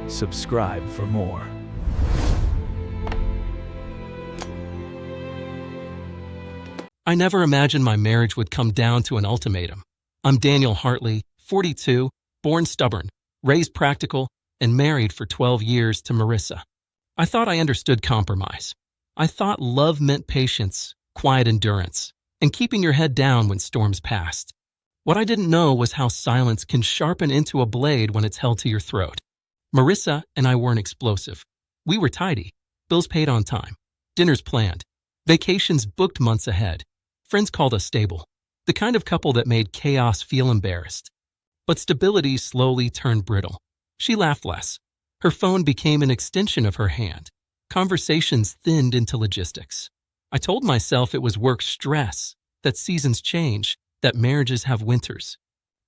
Subscribe for more. I never imagined my marriage would come down to an ultimatum. I'm Daniel Hartley, 42, born stubborn, raised practical, and married for 12 years to Marissa. I thought I understood compromise. I thought love meant patience, quiet endurance, and keeping your head down when storms passed. What I didn't know was how silence can sharpen into a blade when it's held to your throat. Marissa and I weren't explosive. We were tidy, bills paid on time, dinners planned, vacations booked months ahead. Friends called us stable, the kind of couple that made chaos feel embarrassed. But stability slowly turned brittle. She laughed less. Her phone became an extension of her hand. Conversations thinned into logistics. I told myself it was work stress, that seasons change, that marriages have winters.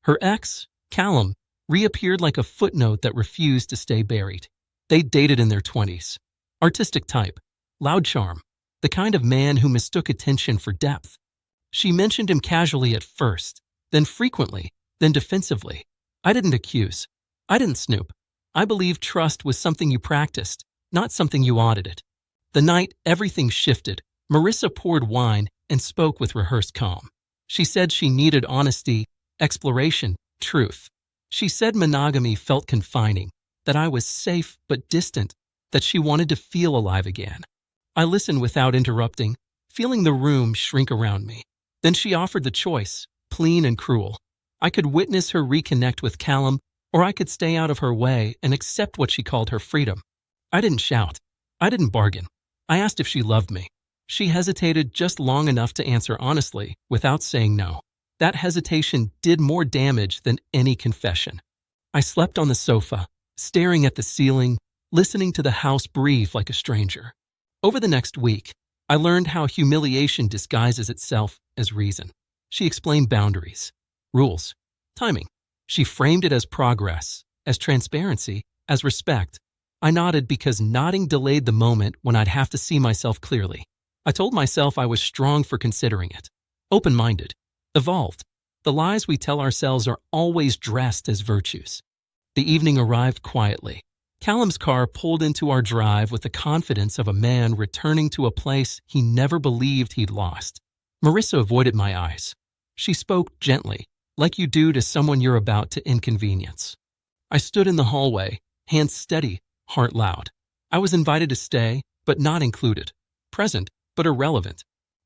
Her ex, Callum, reappeared like a footnote that refused to stay buried. They dated in their 20s. Artistic type, loud charm, the kind of man who mistook attention for depth. She mentioned him casually at first, then frequently, then defensively. I didn't accuse. I didn't snoop. I believed trust was something you practiced, not something you audited. The night everything shifted, Marissa poured wine and spoke with rehearsed calm. She said she needed honesty, exploration, truth. She said monogamy felt confining, that I was safe but distant, that she wanted to feel alive again. I listened without interrupting, feeling the room shrink around me. Then she offered the choice, clean and cruel. I could witness her reconnect with Callum, or I could stay out of her way and accept what she called her freedom. I didn't shout. I didn't bargain. I asked if she loved me. She hesitated just long enough to answer honestly, without saying no. That hesitation did more damage than any confession. I slept on the sofa, staring at the ceiling, listening to the house breathe like a stranger. Over the next week, I learned how humiliation disguises itself as reason. She explained boundaries, rules, timing. She framed it as progress, as transparency, as respect. I nodded because nodding delayed the moment when I'd have to see myself clearly. I told myself I was strong for considering it, open-minded, evolved. The lies we tell ourselves are always dressed as virtues. The evening arrived quietly. Callum's car pulled into our drive with the confidence of a man returning to a place he never believed he'd lost. Marissa avoided my eyes. She spoke gently, like you do to someone you're about to inconvenience. I stood in the hallway, hands steady, heart loud. I was invited to stay, but not included. Present, but irrelevant.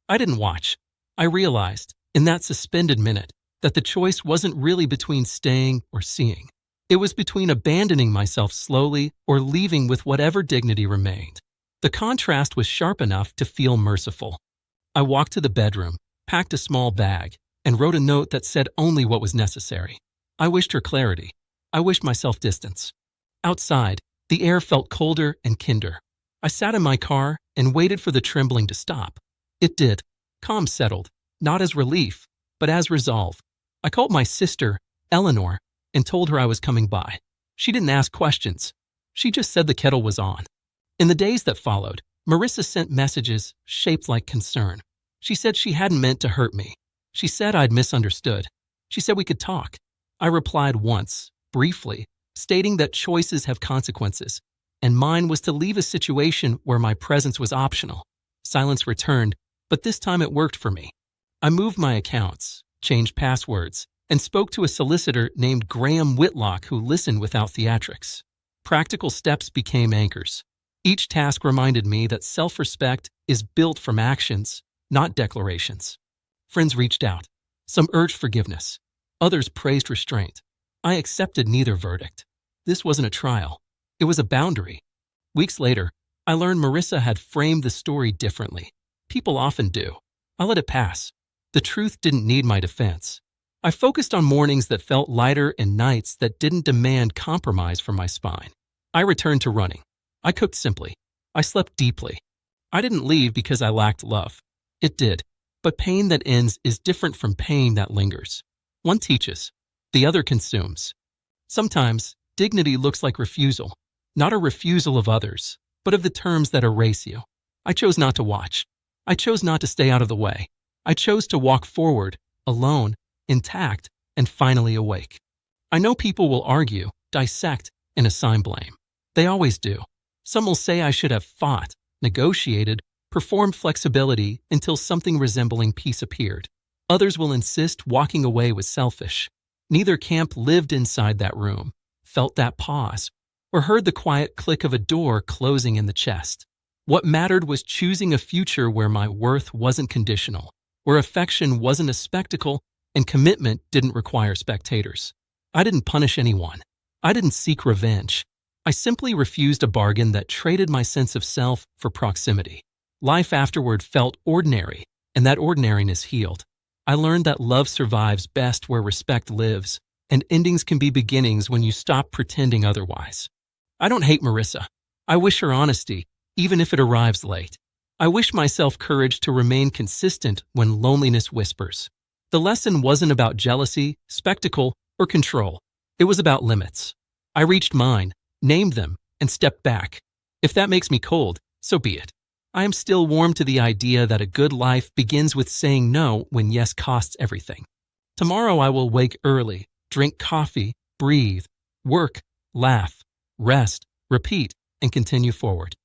I didn't watch. I realized, in that suspended minute, that the choice wasn't really between staying or seeing. It was between abandoning myself slowly or leaving with whatever dignity remained. The contrast was sharp enough to feel merciful. I walked to the bedroom, packed a small bag, and wrote a note that said only what was necessary. I wished her clarity. I wished myself distance. Outside, the air felt colder and kinder. I sat in my car and waited for the trembling to stop. It did. Calm settled, not as relief, but as resolve. I called my sister, Eleanor, and told her I was coming by. She didn't ask questions. She just said the kettle was on. In the days that followed, Marissa sent messages shaped like concern. She said she hadn't meant to hurt me. She said I'd misunderstood. She said we could talk. I replied once, briefly, stating that choices have consequences, and mine was to leave a situation where my presence was optional. Silence returned, but this time it worked for me. I moved my accounts, changed passwords, and spoke to a solicitor named Graham Whitlock who listened without theatrics. Practical steps became anchors. Each task reminded me that self-respect is built from actions, not declarations. Friends reached out. Some urged forgiveness. Others praised restraint. I accepted neither verdict. This wasn't a trial. It was a boundary. Weeks later, I learned Marissa had framed the story differently. People often do. I let it pass. The truth didn't need my defense. I focused on mornings that felt lighter and nights that didn't demand compromise from my spine. I returned to running. I cooked simply. I slept deeply. I didn't leave because I lacked love. It did. But pain that ends is different from pain that lingers. One teaches. The other consumes. Sometimes, dignity looks like refusal. Not a refusal of others, but of the terms that erase you. I chose not to watch. I chose not to stay out of the way. I chose to walk forward, alone, intact, and finally awake. I know people will argue, dissect, and assign blame. They always do. Some will say I should have fought, negotiated, performed flexibility until something resembling peace appeared. Others will insist walking away was selfish. Neither camp lived inside that room, felt that pause, or heard the quiet click of a door closing in the chest. What mattered was choosing a future where my worth wasn't conditional, where affection wasn't a spectacle and commitment didn't require spectators. I didn't punish anyone. I didn't seek revenge. I simply refused a bargain that traded my sense of self for proximity. Life afterward felt ordinary, and that ordinariness healed. I learned that love survives best where respect lives, and endings can be beginnings when you stop pretending otherwise. I don't hate Marissa. I wish her honesty, even if it arrives late. I wish myself courage to remain consistent when loneliness whispers. The lesson wasn't about jealousy, spectacle, or control. It was about limits. I reached mine, named them, and stepped back. If that makes me cold, so be it. I am still warm to the idea that a good life begins with saying no when yes costs everything. Tomorrow I will wake early, drink coffee, breathe, work, laugh, rest, repeat, and continue forward.